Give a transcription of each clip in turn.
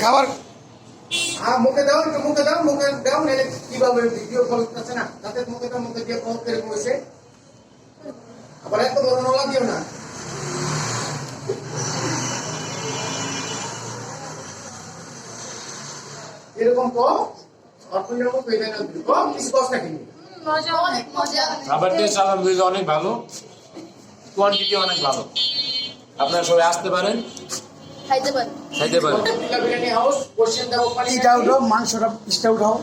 খাবার মুখে দাও, একটু মুখে দাও, মুখে দাও, নাহলে কিভাবে ভিডিও কল করছে না, তাতে মুখে দাও, মুখে দিয়ে কল করে বসে আবার এত বড় নলা দিও না। এরকম কম অল্প এরকম পেয়ে যায় না, কম কিছু কষ্ট কিনি খাবার টেস্ট আলহামদুলিল্লাহ অনেক ভালো, কোয়ান্টিটি অনেক ভালো। আপনারা সবাই আসতে পারেন, খাইতে পারেন। বিরিয়ানি হাউস, কোশ্চেন দাও, এটা উঠাও, মাংসটা পিসটা উঠাও।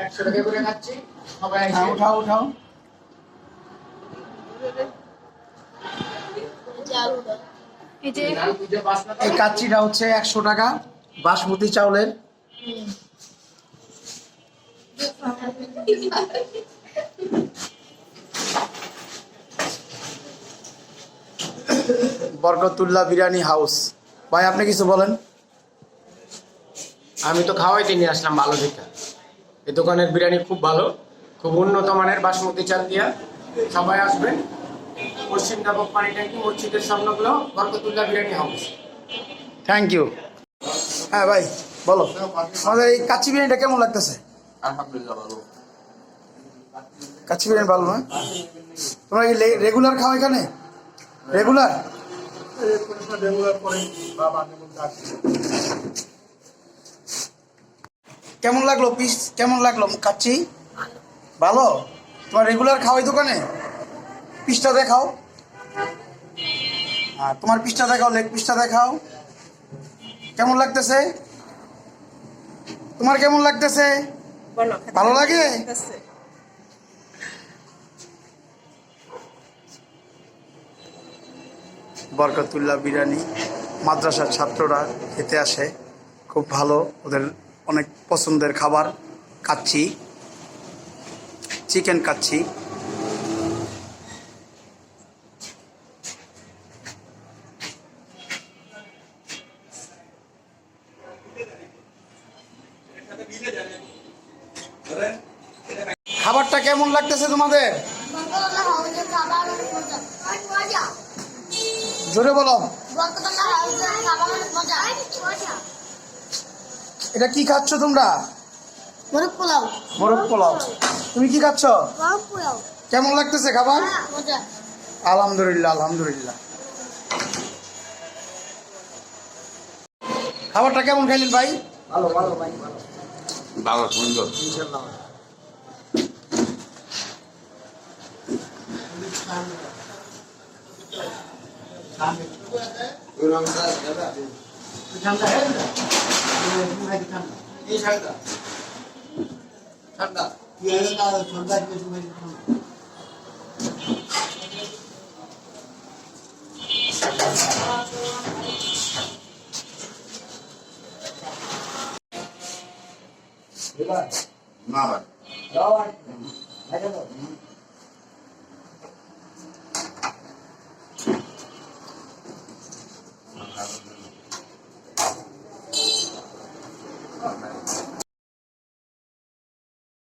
একশো টাকা করে খাচ্ছি সবাই। উঠাও উঠাও। এই কাচ্চিটা হচ্ছে 100 টাকা বাসমতি চাউলের। বরকতুল্লাহ বিরিয়ানি হাউস। ভাই আপনি কিছু বলেন। আমি তো খাওয়াইতে নিয়ে আসলাম ভালো দেখে। এই দোকানের বিরিয়ানি খুব ভালো, খুব উন্নত মানের বাসমতি চাল দিয়া। সবাই আসবেন। পশ্চিম ডাবক পানি ট্যাঙ্কি মসজিদের সামনে Barkatullah Biryani House. Thank you. হ্যাঁ ভাই বলো, আমাদের এই কাচ্চি বিরিয়ানিটা কেমন লাগতেছে? আলহামদুলিল্লাহ ভালো। কাচ্চি বিরিয়ানি ভালো না? তোমরা কি রেগুলার খাও এখানে? রেগুলার? কেমন লাগলো পিস? কেমন লাগলো কাচ্চি? ভালো। তোমার রেগুলার খাও এই দোকানে? পিসটা দেখাও। তোমার পিসটা দেখাও, লেগ পিসটা দেখাও। কেমন লাগতেছে? তোমার কেমন লাগতেছে? ভালো লাগে? বরকতুল্লাহ বিরিয়ানি মাদ্রাসার ছাত্ররা খেতে আসে, খুব ভালো, ওদের অনেক পছন্দের খাবার। কাচ্চি, চিকেন কাচ্চি। খাবারটা কেমন লাগতেছে তোমাদের? জোরে বলো। এটা কি খাচ্ছ তোমরা? মোরগ পোলাও। মোরগ পোলাও। তুমি কি খাচ্ছ? মোরগ পোলাও। কেমন লাগতেছে খাবার? মজা। আলহামদুলিল্লাহ আলহামদুলিল্লাহ। খাবারটা কেমন খাইলেন ভাই? ভালো ভালো ভাই, ভালো ভালো সুন্দর। ইনশাআল্লাহ। ঠান্ডা এই ঠান্ডা ঠান্ডা না ভাই